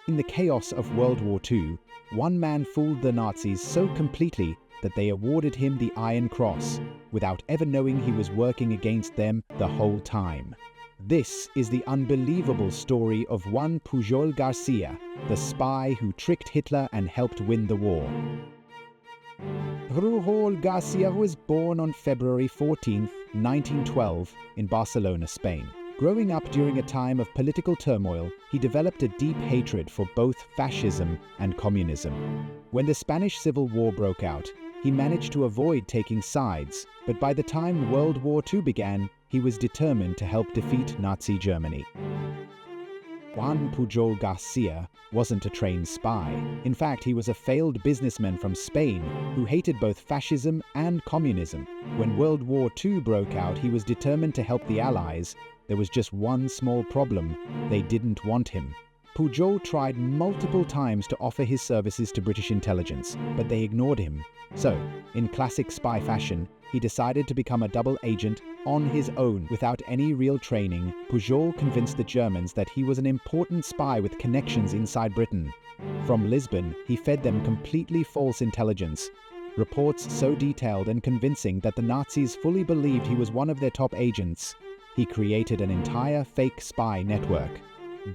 In the chaos of World War II, one man fooled the Nazis so completely that they awarded him the Iron Cross, without ever knowing he was working against them the whole time. This is the unbelievable story of Juan Pujol García, the spy who tricked Hitler and helped win the war. Pujol García was born on February 14, 1912, in Barcelona, Spain. Growing up during a time of political turmoil, he developed a deep hatred for both fascism and communism. When the Spanish Civil War broke out, he managed to avoid taking sides, but by the time World War II began, he was determined to help defeat Nazi Germany. Juan Pujol García wasn't a trained spy. In fact, he was a failed businessman from Spain who hated both fascism and communism. When World War II broke out, he was determined to help the Allies. There was just one small problem: they didn't want him. Pujol tried multiple times to offer his services to British intelligence, but they ignored him. So, in classic spy fashion, he decided to become a double agent on his own. Without any real training, Pujol convinced the Germans that he was an important spy with connections inside Britain. From Lisbon, he fed them completely false intelligence, reports so detailed and convincing that the Nazis fully believed he was one of their top agents. He created an entire fake spy network.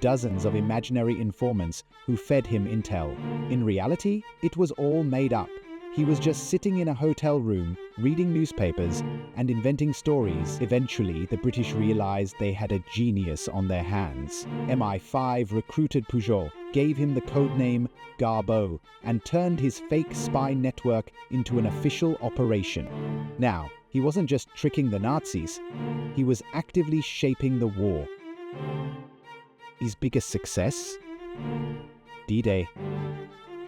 Dozens of imaginary informants who fed him intel. In reality, it was all made up. He was just sitting in a hotel room, reading newspapers, and inventing stories. Eventually, the British realized they had a genius on their hands. MI5 recruited Pujol, gave him the codename Garbo, and turned his fake spy network into an official operation. Now, he wasn't just tricking the Nazis, he was actively shaping the war. His biggest success? D-Day.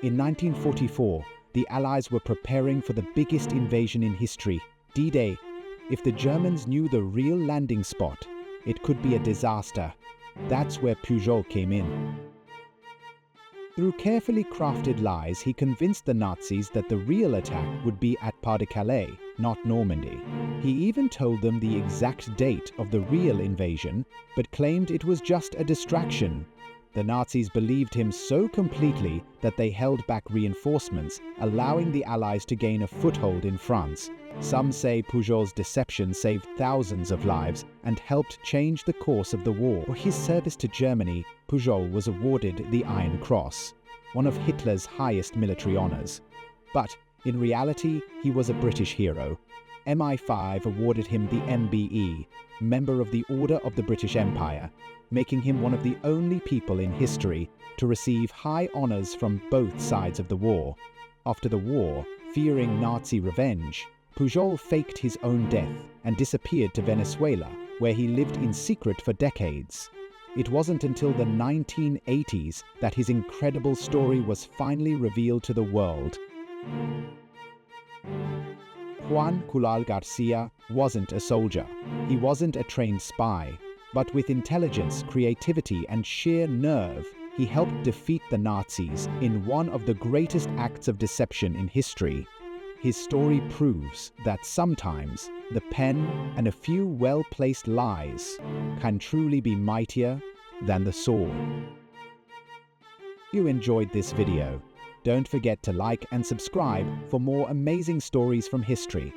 In 1944, the Allies were preparing for the biggest invasion in history, D-Day. If the Germans knew the real landing spot, it could be a disaster. That's where Pujol came in. Through carefully crafted lies, he convinced the Nazis that the real attack would be at Pas-de-Calais, not Normandy. He even told them the exact date of the real invasion, but claimed it was just a distraction. The Nazis believed him so completely that they held back reinforcements, allowing the Allies to gain a foothold in France. Some say Pujol's deception saved thousands of lives and helped change the course of the war. For his service to Germany, Pujol was awarded the Iron Cross, one of Hitler's highest military honors. But in reality, he was a British hero. MI5 awarded him the MBE, Member of the Order of the British Empire, making him one of the only people in history to receive high honors from both sides of the war. After the war, fearing Nazi revenge, Pujol faked his own death and disappeared to Venezuela, where he lived in secret for decades. It wasn't until the 1980s that his incredible story was finally revealed to the world. Juan Pujol García wasn't a soldier. He wasn't a trained spy. But with intelligence, creativity, and sheer nerve, he helped defeat the Nazis in one of the greatest acts of deception in history. His story proves that sometimes the pen and a few well-placed lies can truly be mightier than the sword. If you enjoyed this video, don't forget to like and subscribe for more amazing stories from history.